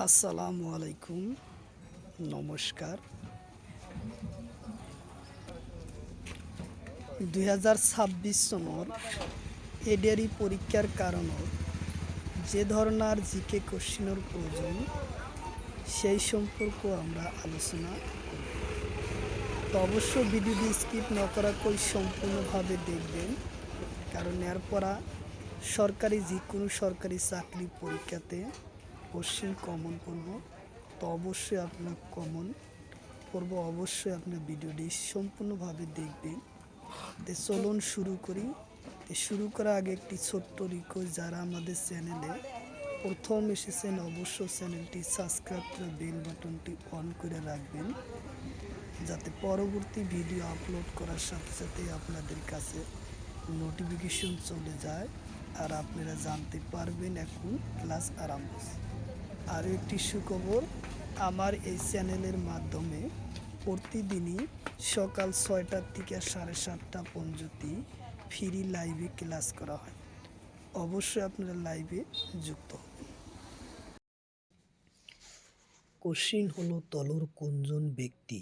আসসালামু আলাইকুম, নমস্কার। 2026 চনৰ এডিআরই পৰীক্ষাৰ কাৰণত যে ধৰণৰ জিকে কোশ্চিনৰ প্ৰয়োজন সেই সম্পর্কে আমরা আলোচনা করব। তো অবশ্যই ভিডিওটি স্কিপ নকরাকৈ সম্পূর্ণভাবে দেখবেন, কারণ এরপরা যে কোনো সরকারি চাকরি পরীক্ষাতে কোশ্চিন কমন পড়ব। তো অবশ্যই আপনার কমন পড়ব, অবশ্যই আপনার ভিডিওটি সম্পূর্ণভাবে দেখবেন। তো চলুন শুরু করি। শুরু করার আগে একটি ছোট্ট রিকোয়েস্ট, যারা আমাদের চ্যানেলে প্রথম এসেছেন অবশ্যই চ্যানেলটি সাবস্ক্রাইব করে বেল বাটনটি অন করে রাখবেন, যাতে পরবর্তী ভিডিও আপলোড করার সাথে সাথে আপনাদের কাছে নোটিফিকেশন চলে যায় আর আপনারা জানতে পারবেন এখন ক্লাস আরম্ভ। আরও একটি সুখবর, আমার এই চ্যানেলের মাধ্যমে প্রতিদিনই সকাল 6টা থেকে 7:30 পর্যন্ত ফ্রি লাইভে ক্লাস করা হয়। অবশ্যই আপনারা লাইভে যুক্ত হবেন। কোশ্চিন হলো তলর কোনজন ব্যক্তি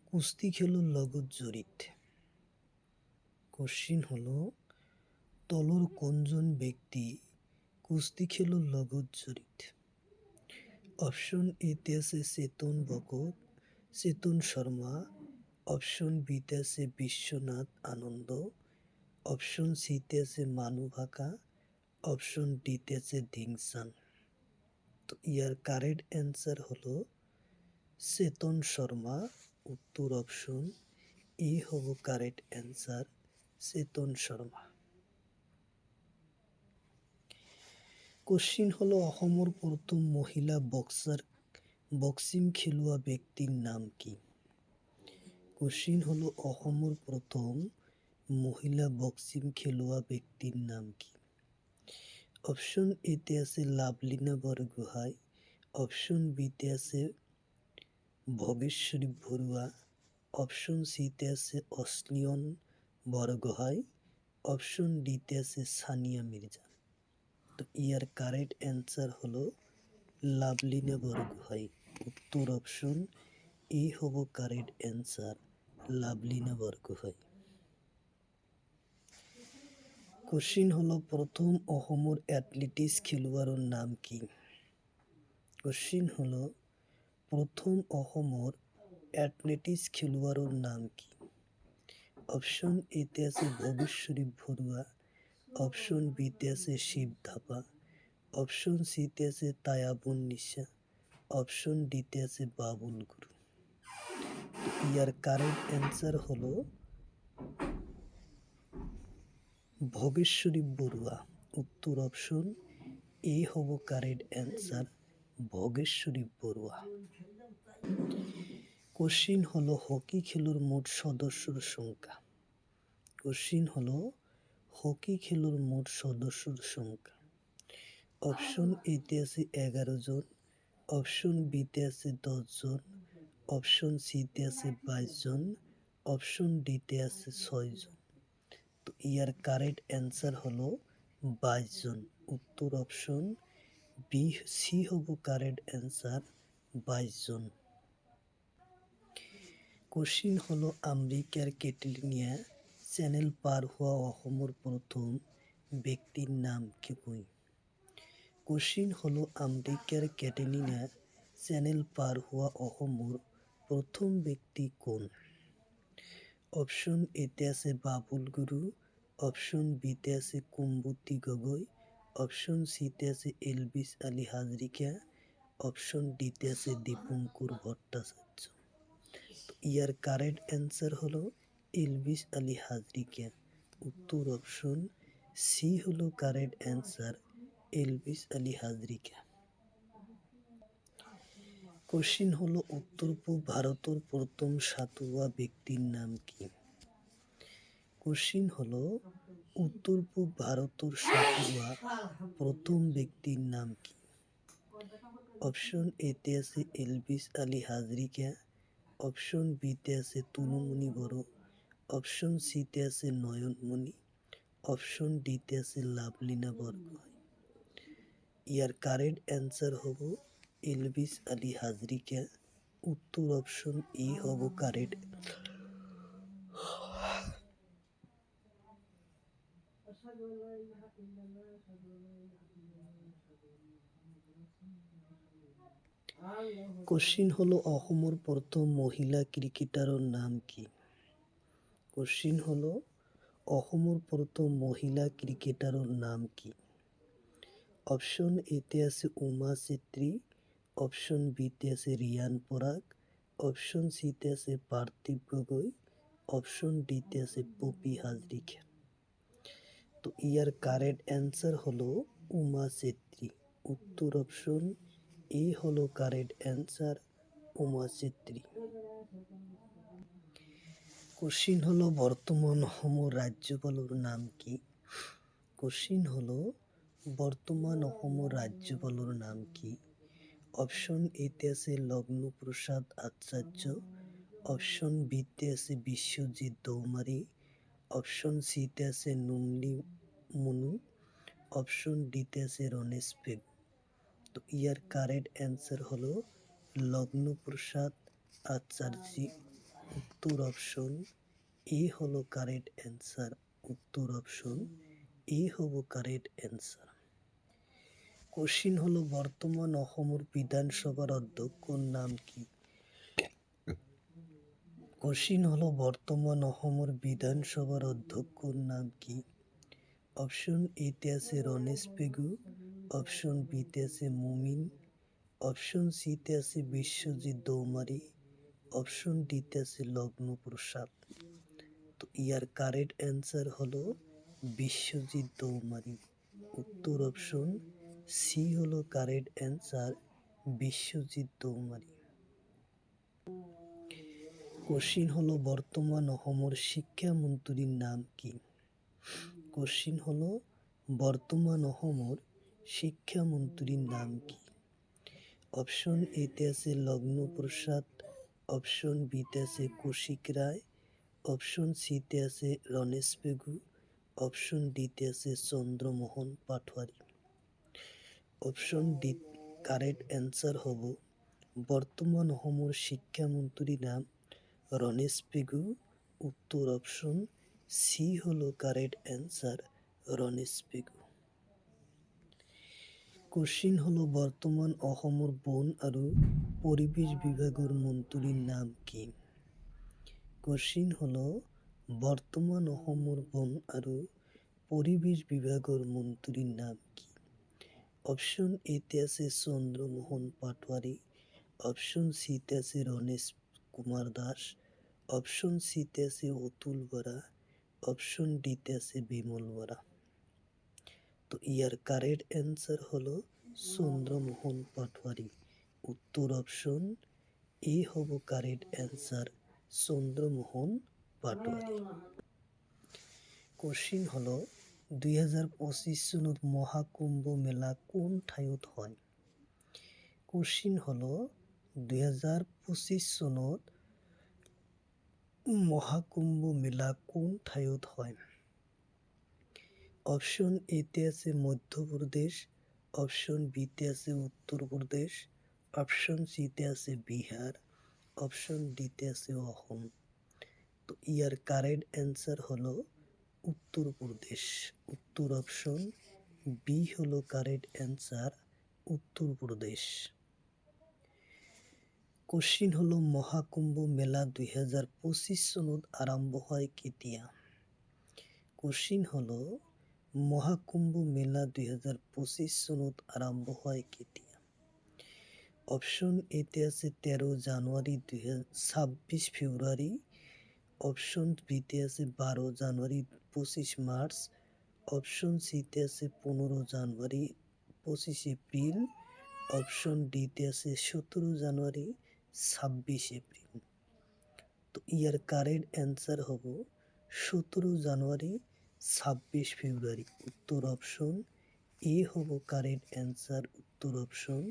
কুস্তি খেলুর লগত জড়িত। কোশ্চিন হলো তলর কোনজন ব্যক্তি কুস্তি খেলুর লগত জড়িত। অপশন এতে আছে চেতন ভগত, চেতন শর্মা। অপশন বিতে আছে বিশ্বনাথ আনন্দ। অপশন সিতে আছে মানু ভাকা। অপশন ডিতে আছে ধিংসান। তো ইয়ার কারেক্ট অ্যান্সার হলো চেতন শর্মা। উত্তর অপশন ই হব কারেক্ট অ্যান্সার, চেতন শর্মা। কোশ্চিন হলো অসমৰ প্রথম মহিলা বক্সিং খেলুৱা ব্যক্তির নাম কি। কোশ্চিন হলো অসমৰ প্রথম মহিলা বক্সিং খেলুৱা ব্যক্তির নাম কি। অপশন এতে আছে লাভলীনা বৰগোহাঁই। অপশন বিতে আছে ভোগেশ্বরী বৰুৱা। অপশন সিতে আছে অশ্লিয়ন বৰগোহাঁই। অপশন ডিতে আছে সানিয়া মির্জা। তো ইয়ার কারেক্ট অ্যান্সার হলো লাভলীনা বরগোহাঁই। উত্তর অপশন এ হব correct answer, Lovlina Borgohain. Question হলো প্রথম অসমৰ এথলেটিক্স খেলুৱাৰৰ নাম কি। কোশ্চিন হলো প্রথম অসমৰ এথলেটিক্স খেলুৱাৰৰ নাম কি। অপশন এতে আছে ভোগেশ্বরী বৰুৱা। অপশন বিতে আছে শিব থাপা। অপশন সিতে আছে তায়াবুন নিশা। অপশন ডিতে আছে বাবুল গুরু। ইয়ার কারেক্ট অ্যান্সার হলো ভোগেশ্বরী বৰুৱা। উত্তর অপশন এ হব কারেক্ট অ্যান্সার, ভোগেশ্বরী বৰুৱা। কোশ্চিন হলো হকি খেলুর মোট সদস্যর সংখ্যা। কোশ্চিন হলো হকি খেলুর মোট সদস্যর সংখ্যা। অপশন এতে আছে 11 জন। অপশন বিতে আছে 10 জন। অপশন সিতে আছে 22 জন। অপশন ডিতে আছে 6 জন। তো ইয়ার কারেক্ট অ্যান্সার হলো 22 জন। উত্তর অপশন বি সি হব কারেক্ট অ্যান্সার, 22 জন। কোশ্চিন হলো আমেরিকার ক্যাটালোনিয়া চ্যানেল পার হওয়া অসমৰ প্রথম ব্যক্তির নাম কি। কোশ্চিন হলো আমেরিকার ক্যাটালোনিয়া চ্যানেল পার হওয়া অসমৰ প্রথম ব্যক্তি কোন। অপশন এতে আছে বাবুল গুরু। অপশন বিতে আছে কুম্বতী গগৈ। অপশন সিতে আছে এলভিস আলী হাজরিকা। অপশন ডিতে আছে দীপঙ্কর ভট্টাচার্য। ইয়ার কারেক্ট অ্যান্সার হলো এলভিস আলী হাজরিকা। উত্তর অপশন সি হলো correct answer, Elvis Ali Hazarika. Question হলো উত্তর পূর্ব ভারতের প্রথম সাঁতোয়া ব্যক্তির নাম কি। কোশ্চিন হলো উত্তর পূর্ব ভারতের সাঁতোয়া প্রথম ব্যক্তির নাম কি। অপশন এতে আছে এলভিস আলী হাজরিকা। অপশন বিতে আছে তুলুমণি বড়ো। অপশন সিতে আছে নয়নমণি। অপশন ডিতে আছে লাভলীনা বরগোহাঁই। ইয়ার কারেক্ট অ্যান্সার হব এলভিস আলী হাজরিকা। উত্তর অপশন এ হব কারেক্ট। কোশ্চিন হলো অসমৰ প্ৰথম মহিলা ক্ৰিকেটাৰৰ নাম কি? কোশ্চিন হলো অসমৰ প্ৰথম মহিলা ক্ৰিকেটাৰৰ নাম কি? অপশন এতে আছে উমা চেত্ৰী, অপশন বিতে আছে ৰিয়ান পৰাগ, অপশন সিতে আছে পাৰ্থিৱ গগৈ, অপশন ডিতে আছে পপি হাজৰিকা। তো ইয়ার কারেক্ট অ্যান্সার হলো উমা চেত্রী। উত্তর অপশন এ হলো কারেক্ট অ্যান্সার, উমা চেত্রী। কোশ্চিন হলো বর্তমান অসমৰ রাজ্যপালৰ নাম কি? কোশ্চিন হলো বর্তমান অসমৰ রাজ্যপালৰ নাম কি? অপশন এতে আছে লগ্নু প্রসাদ আচার্য, অপশন বিতে আছে বিশ্বজিৎ দৌমাৰী, অপশন সিতে আছে নুমলি মুনু, অপশন ডিতে আছে রণেশ পেগু। তো ইয়ার কারেক্ট অ্যান্সার হলো লগ্নু প্রসাদ আচার্য। উত্তর অপশন এ হলো কারেক্ট অ্যান্সার। উত্তর অপশন এ হব কারেক্ট অ্যান্সার। কোশ্চিন হলো বর্তমান অসমৰ বিধানসভার অধ্যক্ষর নাম কি? কোশ্চিন হলো বর্তমান অসমৰ বিধানসভার অধ্যক্ষর নাম কি? অপশন এতে আছে রণেশ পেগু, অপশন বিতে আছে মুমিন, অপশন সিতে আছে বিশ্বজিৎ দৌমাৰী, অপশন ডিতে আছে লগ্নু প্রসাদ। তো ইয়ার কারেক্ট অ্যান্সার হলো বিশ্বজিৎ দৌমাৰী। উত্তর অপশন সি হলো কারেক্ট অ্যান্সার, বিশ্বজিৎ দৌমাৰী। কোশ্চিন হলো বর্তমান অসমৰ শিক্ষামন্ত্রীর নাম কি? কোশ্চিন হলো বর্তমান অসমৰ শিক্ষামন্ত্রীর নাম কি? অপশন এতে আছে লগ্নু প্রসাদ, অপশন বিতে আছে কৌশিক রায়, অপশন সিতে আছে রণেশ পেগু, অপশন ডিতে আছে Chandramohan Patowary. Option D correct answer হব বর্তমান অসমৰ শিক্ষামন্ত্রীর নাম রণেশ পেগু। উত্তর অপশন সি হলো correct answer, Ranesh Pegu. Question হলো বর্তমান অসমৰ বন আৰু পৰিৱেশ বিভাগৰ মন্ত্ৰীৰ নাম কি? কোশ্চিন হলো বর্তমান অসমৰ বন আৰু পৰিৱেশ বিভাগৰ মন্ত্ৰীৰ নাম কি? অপশন এতে আছে চন্দ্রমোহন পাটোয়ারি, অপশন সিতে আছে রণেশ কুমার দাস, অপশন সিতে আছে অতুল বরা, অপশন ডিতে আছে বিমল বরা। তো ইয়ার কারেক্ট অ্যান্সার হলো চন্দ্রমোহন পাটোয়ারি। উত্তর অপশন এ হব correct answer, Chandramohan Patowary. Question হলো 2025 চনত মহাকুম্ভ মেলা কোন ঠাইত হয়? কোশ্চিন হলো 2025 চনত মহাকুম্ভ মেলা কোন ঠাইত হয়? অপশন এতে আছে মধ্যপ্রদেশ, অপশন বিতে আছে উত্তরপ্রদেশ, অপশন সিতে আছে বিহার, অপশন ডিতে আছে অসম। তো ইয়ার কারেক্ট অ্যান্সার হলো উত্তরপ্রদেশ। উত্তর অপশন বি হলো কারেক্ট অ্যান্সার, উত্তরপ্রদেশ। কোশ্চিন হলো মহাকুম্ভ মেলা 2025 চনত আৰম্ভ হয় কেতিয়া? কোশ্চিন হলো মহাকুম্ভ মেলা 2025 চনত আরম্ভ হয় কেতিয়া? অপশন এতে আছে 13 জানুয়ারি 26 ফেব্রুয়ারি, অপশন বিতে আছে 12 জানুয়ারি 25 মার্চ, অপশন সিতে আছে 15 জানুয়ারি 25 এপ্রিল, অপশন ডিতে আছে 17 জানুয়ারি 26 এপ্রিল। তো ইয়ার কারেক্ট অ্যান্সার হব 17 জানুয়ারি 26 ফেব্রুয়ারি। উত্তর অপশন এ হব কারেক্ট অ্যান্সার। উত্তর অপশন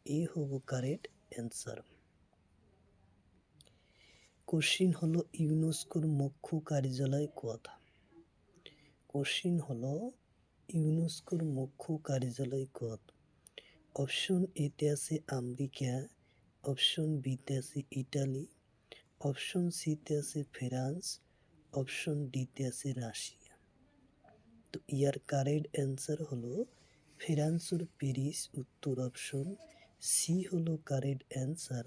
এ হব কারেক্ট অ্যান্সার। কোশ্চিন হলো ইউনেস্কোর মুখ্য কার্যালয় কোথায়? কোশ্চিন হলো ইউনেস্কোর মুখ্য কার্যালয় কোথায়? অপশন এতে আছে আমেরিকা, অপশন বিতে আছে ইটালি, অপশন সিতে আছে ফ্রান্স, অপশন ডিতে আছে রাশিয়া। তো ইয়ার কারেক্ট অ্যান্সার হলো ফ্রান্সের প্যারিস উত্তর অপশন সি হলো কারেক্ট অ্যান্সার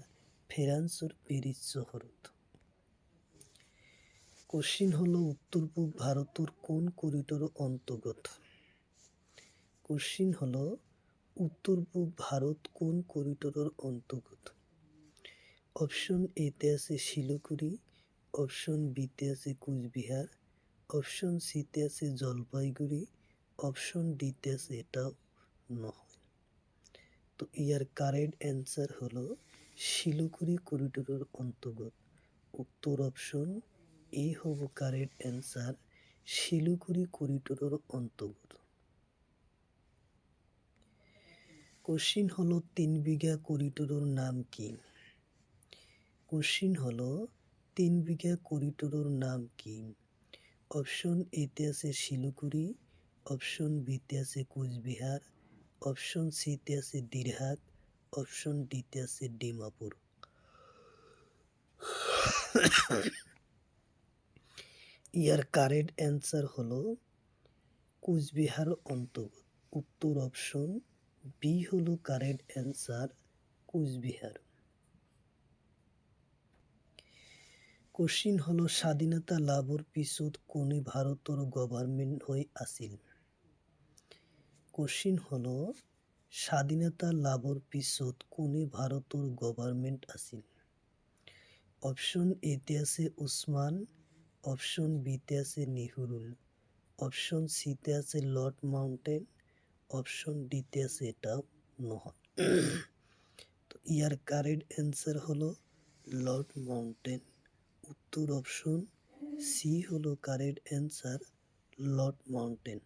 ফ্রান্সের প্যারিস শহরত। কোশ্চিন হলো উত্তর পূর্ব ভারতের কোন করিডোর অন্তর্গত? কোশ্চিন হলো উত্তর পূর্ব ভারত কোন করিডোরের অন্তর্গত? অপশন এতে আছে শিলিগুড়ি, অপশন বিতে আছে কুচবিহার, অপশন সিতে আছে জলপাইগুড়ি, অপশন ডিতে আছে এটাও নয়। তো ইয়ার কারেক্ট অ্যান্সার হলো শিলিগুড়ি করিডোরের অন্তর্গত। উত্তর অপশন এ হব কারেক্ট অ্যান্সার শিলিগুড়ি করিডোরের অন্তর্গত। কোশ্চিন হলো 3 বিঘা করিডোরের নাম কি? কোশ্চিন হলো 3 বিঘা করিডোরের নাম কি? অপশন এতে আছে শিলিগুড়ি, অপশন বিতে আছে কোচবিহার, অপশন সিতে আছে দিরহাট, অপশন ডিতে আছে ডিমাপুর। ইয়ার কারেক্ট অ্যান্সার হলো কোচবিহার অন্তর্গত। উত্তর অপশন বি হলো কারেক্ট অ্যান্সার কোচবিহার। কোশ্চিন হলো স্বাধীনতা লাভর পিছত কোনে ভারতের গভর্নমেন্ট হয়ে আসিল? কোশ্চিন হলো স্বাধীনতা লাভর পিছত কোনে ভারতের গভর্নমেন্ট আসিল? অপশন এতে আছে উসমান, অপশন বিতে আছে নেহরুল, অপশন সিতে আছে লর্ড মাউন্টেন, অপশন ডিতে আছে এটাও নহয়। তো ইয়ার কারেক্ট অ্যান্সার হলো লর্ড মাউন্টেন। উত্তর অপশন সি হলো correct answer Lord mountain.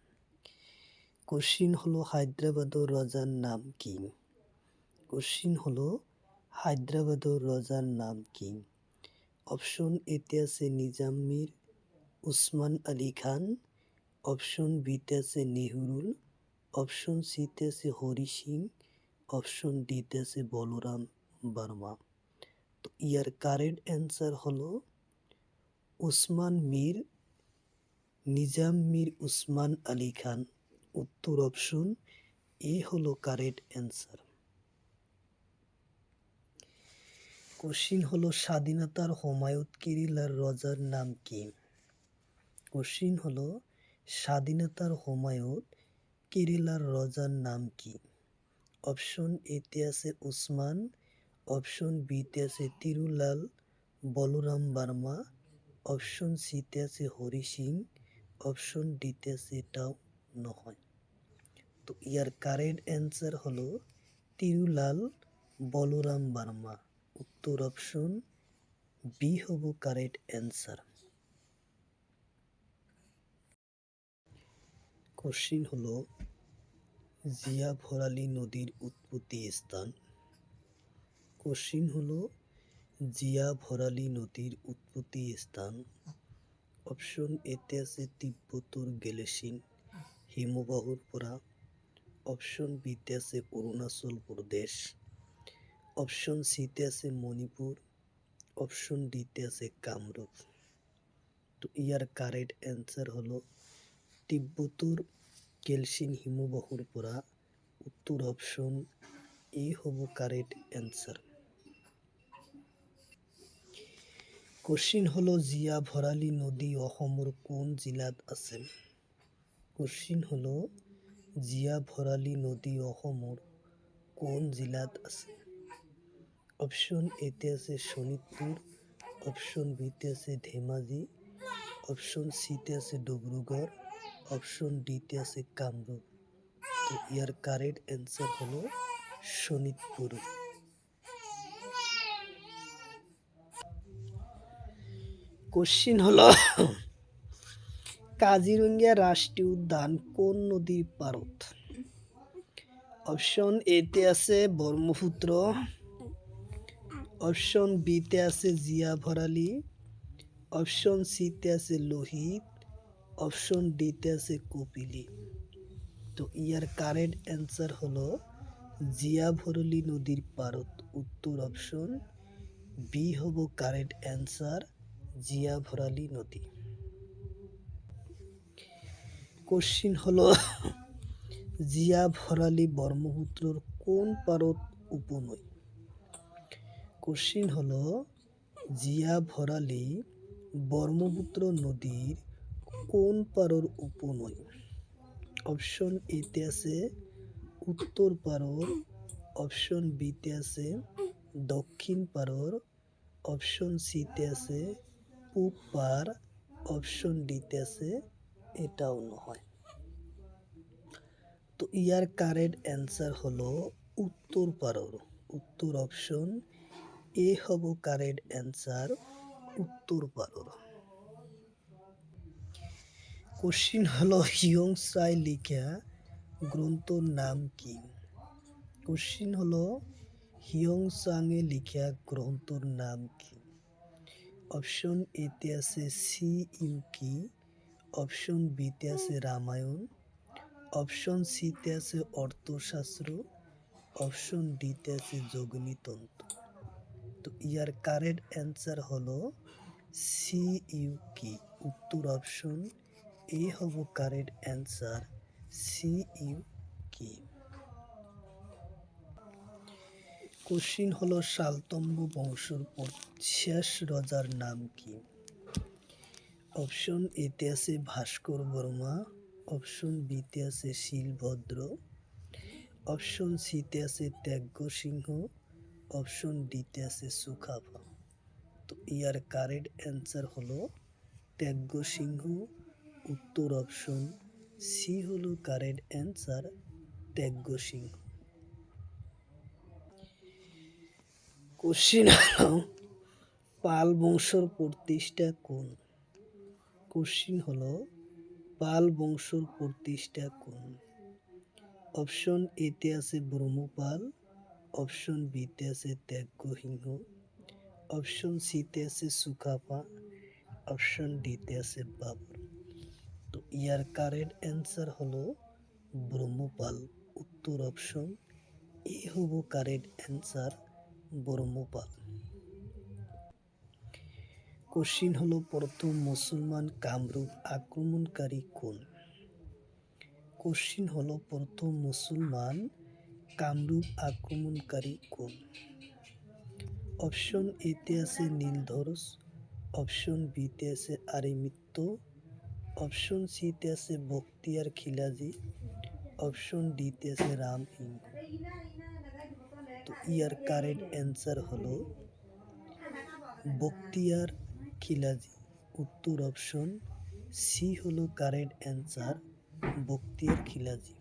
Question হলো হায়দ্রাবাদের রাজার নাম কি? কোশ্চিন হলো হায়দ্রাবাদের রাজার নাম কি? অপশন এতে আছে নিজাম মীর উসমান আলী খান, অপশন বিতে আছে নেহরুল, অপশন সিতে আছে হরি সিং, অপশন ডিতে আছে বলরাম বর্মা। তো ইয়ার কারেক্ট অ্যান্সার হলো উসমান মীর নিজাম মীর উসমান আলী খান। উত্তর অপশন এ হলো কারেক্ট অ্যান্সার। কোশ্চিন হলো স্বাধীনতার হুমায়ুন কেরিলার রাজার নাম কি? কোশ্চিন হলো স্বাধীনতার হুমায়ুন কেরিলার রাজার নাম কি? অপশন এতে আছে উসমান, অপশন বিতে আছে তিরুলাল বলরাম বর্মা, অপশন সিতে আছে হরি সিং, অপশন ডিতে আছে এটাও নহয়। তো ইয়ার কারেক্ট অ্যান্সার হলো তিরুলাল বলরাম বর্মা। উত্তর অপশন বি হব কারেক্ট অ্যান্সার। কোশ্চিন হলো জিয়া ভরালী নদীর উৎপত্তি স্থান। কোশ্চিন হলো জিয়া ভরালী নদীর উৎপত্তি স্থান। অপশন এতে আছে তিব্বতর গেলেসিন হিমবাহর পরা, অপশন বিতে আছে অরুণাচল প্রদেশ, অপশন সিতে আছে মণিপুর, অপশন ডিতে আছে কামরূপ। তো ইয়ার কারেক্ট অ্যান্সার হলো তিব্বতর গেলসিন হিমবাহর পরা। উত্তর অপশন এ হব কারেক্ট অ্যান্সার। কোশ্চিন হলো জিয়া ভৰালী নদী অসমৰ কোন জিলাত আছে? কোশ্চিন হলো জিয়া ভৰালী নদী অসমৰ কোন জিলাত আছে? অপশন এতে আছে শোণিতপুৰ, অপশন বিতে আছে ধেমাজি, অপশন সিতে আছে ডিব্ৰুগড়, অপশন ডিতে আছে কামৰূপ। তো ইয়ার কারেক্ট অ্যান্সার হলো শোণিতপুর। কোশ্চিন হলো কাজিরঙ্গা রাষ্ট্রীয় উদ্যান কোন নদীর পারত? অপশন এতে আছে ব্রহ্মপুত্র, অপশন বিতে আছে জিয়া ভরালী, অপশন সিতে আছে লোহিত, অপশন ডিতে আছে কপিলি। তো ইয়ার কারেক্ট অ্যান্সার হলো জিয়াভরলী নদীর পারত উত্তর অপশন বি হব কারেক্ট অ্যান্সার জিয়াভরালী নদী। কোশ্চিন হলো জিয়াভরালী ব্রহ্মপুত্রর কোন পারত উপনৈ? কোশ্চিন হলো জিয়াভরালী ব্রহ্মপুত্র নদীর কোন পারর উপনৈ? অপশন এতে আছে উত্তর পারর, অপশন বিতে আছে দক্ষিণ পারর, অপশন সিতে আছে পূব পার, অপশন ডিতে আছে এটাও নয়। তো ইয়ার কারেক্ট অ্যান্সার হলো উত্তর পারর। উত্তর অপশন এ হব কারেক্ট অ্যান্সার উত্তর পারর। কোশ্চিন হলো হিয়ংসাই লিখা গ্রন্থর নাম কি? কোশ্চিন হলো হিয়ংসাংয়ে লিখা গ্রন্থর নাম কি? অপশন এতে আছে সি ইউকি, অপশন বিতে আছে রামায়ণ, অপশন সিতে আছে অর্থশাস্ত্র, অপশন ডিতে আছে যোগনীতন্ত্র। তো ইয়ার কারেক্ট অ্যান্সার হলো সি ইউকি। উত্তর অপশন এ হব কারেক্ট অ্যান্সার সি ইউকি। কোশ্চিন হলো শালতম্ব বংশর শেষ রাজার নাম কি? অপশন এতে আছে ভাস্কর বর্মা, অপশন বিতে আছে শিলভদ্র, অপশন সিতে আছে ত্যাগ সিংহ, অপশন ডিতে আছে সুখাপা। তো ইয়ার কারেক্ট অ্যান্সার হলো ত্যাগ সিংহ। উত্তর অপশন সি হলো কারেক্ট অ্যান্সার ত্যাগ সিংহ। কোশ্চিন হলো পাল বংশর প্রতিষ্ঠা কোন? কোশ্চিন হলো পাল বংশর প্রতিষ্ঠা কোন? অপশন এতে আছে ব্রহ্মপাল, অপশন বিতে আছে ত্যাগ সিংহ, অপশন সিতে আছে সুখাপা, অপশন ডিতে আছে বাবর। তো ইয়ার কারেক্ট অ্যান্সার হলো ব্রহ্মপাল। উত্তর অপশন এ হব কারেক্ট অ্যান্সার ব্রহ্মপাল। কোশ্চিন হলো প্রথম মুসলমান কামরূপ আক্রমণকারী কোন? কোশ্চিন হলো প্রথম মুসলমান কামরূপ আক্রমণকারী কোন? অপশন এতে আছে নীলধ্বজ, অপশন বিতে আছে আরিমিত্ত, অপশন সিতে আছে বখতিয়ার খিলাজি, অপশন ডিতে আছে রামসিংহ। তো ইয়ার কারেক্ট অ্যান্সার হলো বখতিয়ার খিলাজি। উত্তর অপশন সি হলো কারেক্ট অ্যান্সার বখতিয়ার খিলাজি।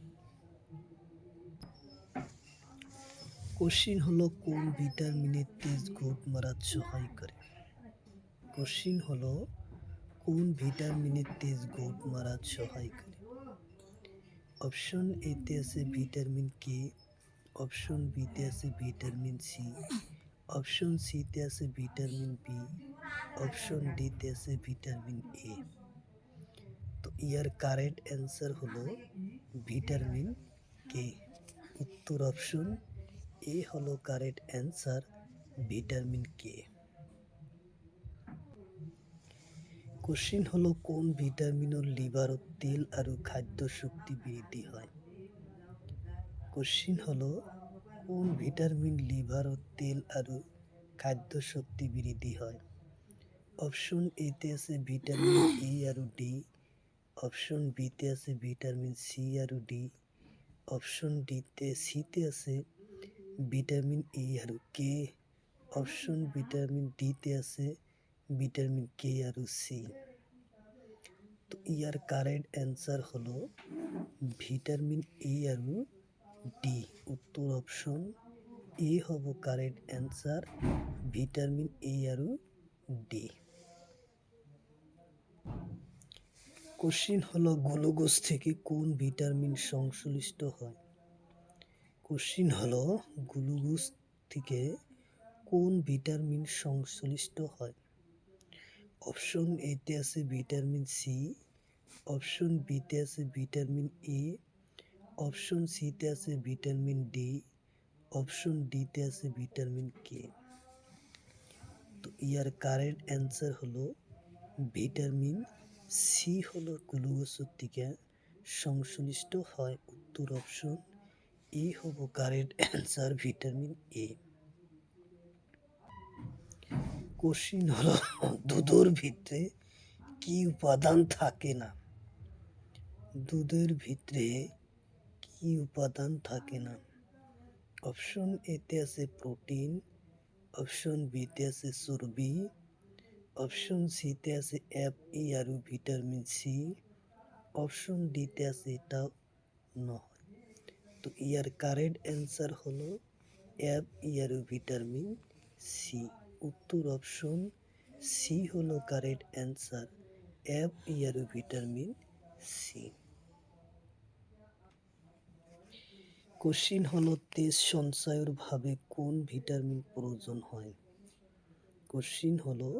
কোশ্চিন হলো কোন ভিটামিনের তেজ ঘুট মারাতে সহায় করে? কোশ্চিন হলো কোন ভিটামিনের তেজ ঘুট মারাতে সহায় করে? অপশন এতে আছে ভিটামিন কে, অপশন বিতে আছে ভিটামিন সি, অপশন সিতে আছে ভিটামিন বি, অপশন ডিতে আছে ভিটামিন এ। তো ইয়ার কারেক্ট অ্যান্সার হলো ভিটামিন কে। উত্তর অপশন এ হলো correct answer vitamin K. Question হলো কোন ভিটামিনৰ লিভারত তেল আৰু খাদ্য শক্তি বৃদ্ধি হয়? কোশ্চিন হলো কোন ভিটামিন লিভারত তেল আৰু খাদ্য শক্তি বৃদ্ধি হয়? অপশন এতে আছে ভিটামিন এ আৰু ডি, অপশন বিতে আছে ভিটামিন সি আৰু ডি, অপশন সিতে আছে ভিটামিন এ আৰু কে, অপশন ভিটামিন ডিতে আছে ভিটামিন কে আৰু সি। তো ইয়ার কারেক্ট অ্যান্সার হলো ভিটামিন এ আৰু ডি। উত্তর অপশন এ হব কারেক্ট অ্যান্সার ভিটামিন এ আৰু ডি। কোশ্চিন হলো গ্লুকোজ থেকে কোন ভিটামিন সংশ্লিষ্ট হয়? কোশ্চিন হলো গ্লুকোজ থেকে কোন ভিটামিন সংশ্লিষ্ট হয়? অপশন এতে আছে ভিটামিন সি, অপশন বিতে আছে ভিটামিন এ, অপশন সিতে আছে ভিটামিন ডি, অপশন ডিতে আছে ভিটামিন কে। তো ইয়ার কারেক্ট অ্যান্সার হলো ভিটামিন সি হলো গ্লুকোজের থেকে সংশ্লিষ্ট হয়। উত্তর অপশন এ হবো correct answer vitamin A. Question হলো দুধের ভিতরে কি উপাদান থাকে না? দুধের ভিতরে কি উপাদান থাকে না? অপশন এতে আছে প্রোটিন, অপশন বিতে আছে চর্বি, অপশন সিতে আছে এফ ই আর ভিটামিন সি, অপশন ডিতে আছে এটাও নয়। তো ইয়ার কারেক্ট অ্যান্সার হলো এফ ই আর ভিটামিন সি। উত্তর অপশন সি হলো কারেক্ট অ্যান্সার, এফ ই আর ভিটামিন সি। কোশ্চিন হলো তেজ সঞ্চয়ের ভাবে কোন ভিটামিন প্রয়োজন হয়? কোশ্চিন হলো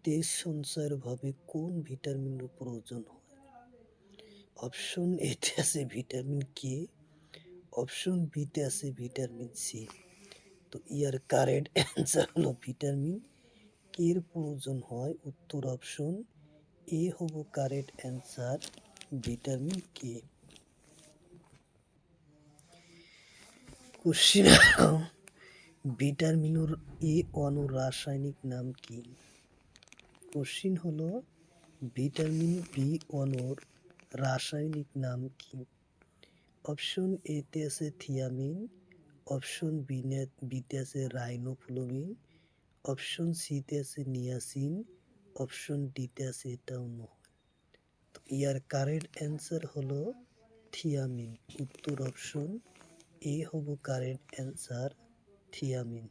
তেজ সঞ্চয়ের ভাবে কোন ভিটামিনের প্রয়োজন হয়? অপশন এতে আছে ভিটামিন কে, অপশন বিতে আছে ভিটামিন সি। তো ইয়ার কারেক্ট অ্যান্সার হলো ভিটামিন কে এর প্রয়োজন হয়। উত্তর অপশন এ হবো correct answer, vitamin K. Question vitamin A অণুর রাসায়নিক নাম কি? কোশ্চিন হলো ভিটামিন বি অণুর রাসায়নিক নাম কি? অপশন এতে আছে থিয়ামিন, অপশন বিতে আছে রাইবোফ্লাভিন, অপশন সিতে আছে নিয়াসিন, অপশন ডিতে আছে এটাও নয়। তো ইয়ার কারেক্ট অ্যান্সার হলো থিয়ামিন। উত্তর অপশন এ হবো কারেক্ট অ্যান্সার, থিয়ামিন।